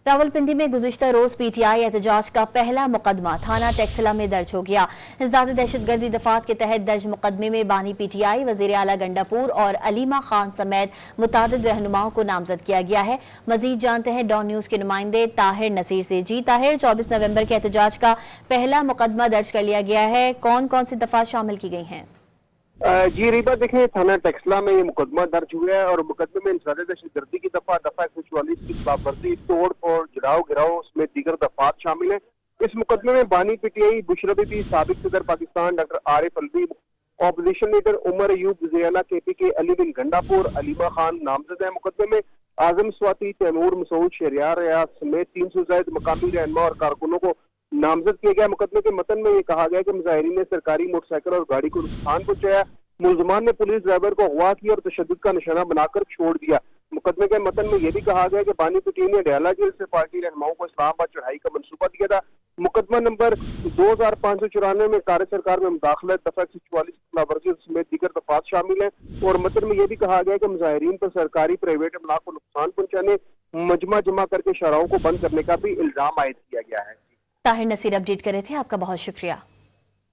रावलपिंडी में गुज़िश्ता रोज पीटीआई एहतजाज का पहला मुकदमा थाना टेक्सला में दर्ज हो गया। इज़दाद दहशतगर्दी दफात के तहत दर्ज मुकदमे में बानी पीटीआई, वज़ीर आला गंडापुर और अलीमा खान समेत मुतादिद रहनुमाओं को नामजद किया गया है। मजीद जानते हैं डॉन न्यूज के नुमाइंदे ताहिर नसीर से। जी ताहिर, 24 नवंबर के एहतजाज का पहला मुकदमा दर्ज कर लिया गया है, कौन कौन सी दफात शामिल की गई हैं? जी रीबा, देखिए थाना टेक्सला में ये मुकदमा दर्ज हुआ है और मुकदमे में इंसदाद दहशतगर्दी की दफा 144 की खिलाफवर्जी, तोड़ फोड़, जलाओ गिराओ समेत दीगर दफात शामिल है। इस मुकदमे में बानी पीटीआई बुशरा बीबी, साबिक सदर Pakistan doctor Arif Alvi, opposition leader Umar Ayub, वज़ीर आला केपी के अली बिन गंडापुर, अलीमा खान नामजद है। मुकदमे में आजम स्वाति, तैमूर, मसूद, शहरियार रियाज समेत 300 से ज्यादा मकामी रहनुमा और कारकुनों को नामजद किया गया। मुकदमे के मतन में ये कहा गया कि मुजाहिरीन ने सरकारी मोटरसाइकिल और गाड़ी को नुकसान पहुंचाया। मुलजमान ने पुलिस ड्राइवर को अगवा किया और तशद्दुद का निशाना बनाकर छोड़ दिया। मुकदमे के मतन में यह भी कहा गया कि बानी पीटीआई ने डयाला जेल से पार्टी रहनुमाओं को इस्लामाबाद चढ़ाई का मंसूबा दिया था। मुकदमा नंबर 2594 में कार्य सरकार में मुदाखलत, दफा 144 खिलाफवर्जी समेत दीगर दफात शामिल है। और मतन में यह भी कहा गया कि मुजाहिरीन पर सरकारी प्राइवेट अमलाक को नुकसान पहुंचाने, मजमा जमा करके शराहों को बंद करने का भी इल्जाम आयद किया गया है। ताहिर नसीर अपडेट कर रहे थे, आपका बहुत शुक्रिया।